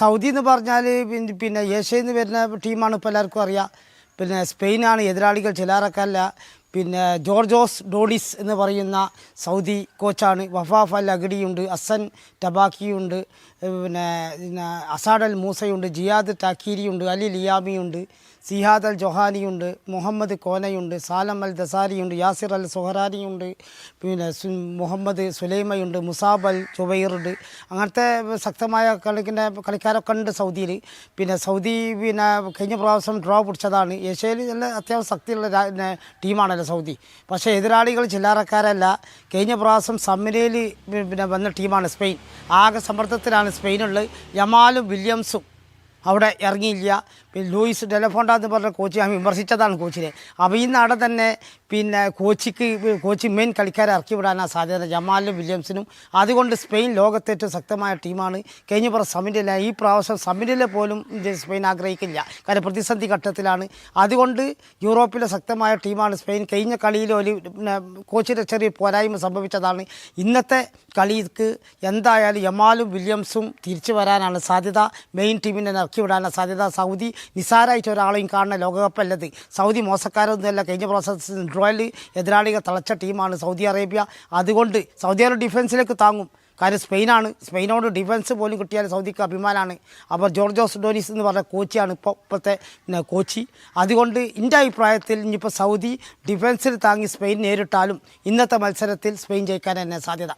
Saudi എന്ന് പറഞ്ഞാൽ പിന്നെ ഏഷ്യയിൽ നിന്ന് വരുന്ന ടീമാണ് ഇപ്പോൾ എല്ലാവർക്കും അറിയാം. പിന്നെ സ്പെയിനാണ് എതിരാളികൾ, ചിലറക്കല്ല. പിന്നെ ജോർജോസ് ഡോഡിസ് എന്ന് പറയുന്ന സൗദി കോച്ചാണ്. വഫാഫ് അൽ അഗഡിയുണ്ട്, അസൻ ടബാക്കിയുണ്ട്, പിന്നെ അസാഡ് അൽ മൂസയുണ്ട്, ജിയാദ് ടാക്കീരിയുണ്ട്, അലി ലിയാമിയുണ്ട്, സിഹാദ് അൽ ജൊഹാനിയുണ്ട്, മുഹമ്മദ് കോനയുണ്ട്, സാലം അൽ ദസാരിയുണ്ട്, യാസിർ അൽ സുഹറാനിയുണ്ട്, പിന്നെ മുഹമ്മദ് സുലൈമയുണ്ട്, മുസാബ് അൽ ജുബൈറുണ്ട്. അങ്ങനത്തെ ശക്തമായ കളിക്കാരൊക്കെ ഉണ്ട് സൗദിയിൽ. പിന്നെ സൗദി പിന്നെ കഴിഞ്ഞ പ്രാവശ്യം ഡ്രോ പിടിച്ചതാണ്. ഏഷ്യയിൽ നല്ല അത്യാവശ്യം ശക്തിയുള്ള ടീമാണല്ലോ സൗദി. പക്ഷേ എതിരാളികൾ ചില്ലറക്കാരല്ല. കഴിഞ്ഞ പ്രാവശ്യം സമനിലയിൽ പിന്നെ വന്ന ടീമാണ് സ്പെയിൻ. ആകെ സമ്മർദ്ദത്തിലാണ് സ്പെയിനുള്ളത്. യമാലും വില്യംസും അവിടെ ഇറങ്ങിയില്ല. പിന്നെ ലൂയിസ് ഡെലഫോണ്ട എന്ന് പറഞ്ഞ കോച്ച് ഞാൻ വിമർശിച്ചതാണ് കോച്ചിനെ. അപ്പോൾ ഈ നാടെ തന്നെ പിന്നെ കോച്ച് മെയിൻ കളിക്കാരെ ഇറക്കി വിടാനാണ് സാധ്യത, ജമാലിനും വില്യംസിനും. അതുകൊണ്ട് സ്പെയിൻ ലോകത്തെ ഏറ്റവും ശക്തമായ ടീമാണ്. കഴിഞ്ഞ പ്രാവശ്യം സമനില, ഈ പ്രാവശ്യം സമനില പോലും സ്പെയിൻ ആഗ്രഹിക്കില്ല, കാരണം പ്രതിസന്ധി ഘട്ടത്തിലാണ്. അതുകൊണ്ട് യൂറോപ്പിലെ ശക്തമായ ടീമാണ് സ്പെയിൻ. കഴിഞ്ഞ കളിയിൽ ഒരു കോച്ചിൻ്റെ ചെറിയ പോരായ്മ സംഭവിച്ചതാണ്. ഇന്നത്തെ കളിക്ക് എന്തായാലും യമാലും വില്യംസും തിരിച്ചു വരാനാണ് സാധ്യത. മെയിൻ ടീമിനെ ഇറക്കി വിടാനാണ് സാധ്യത. സൗദി നിസാരമായിട്ട് ഒരാളെയും കാണുന്ന ലോകകപ്പല്ലത്. സൗദി മോശക്കാരൊന്നുമല്ല. കഴിഞ്ഞ പ്രാവശ്യം ഡ്രോയിൽ എതിരാളികൾ തളച്ച ടീമാണ് സൗദി അറേബ്യ. അതുകൊണ്ട് സൗദി അറേബ്യ ഡിഫൻസിലേക്ക് താങ്ങും, കാര്യം സ്പെയിനാണ്. സ്പെയിനോട് ഡിഫൻസ് പോലും കിട്ടിയാൽ സൗദിക്ക് അഭിമാനമാണ്. അപ്പോൾ ജോർജോസ് ഡോനിസ് എന്ന് പറഞ്ഞ കോച്ചാണ് ഇപ്പോഴത്തെ കോച്ച്. അതുകൊണ്ട് എൻ്റെ അഭിപ്രായത്തിൽ ഇനിയിപ്പോൾ സൗദി ഡിഫൻസിൽ താങ്ങി സ്പെയിൻ നേരിട്ടാലും ഇന്നത്തെ മത്സരത്തിൽ സ്പെയിൻ ജയിക്കാൻ തന്നെ സാധ്യത.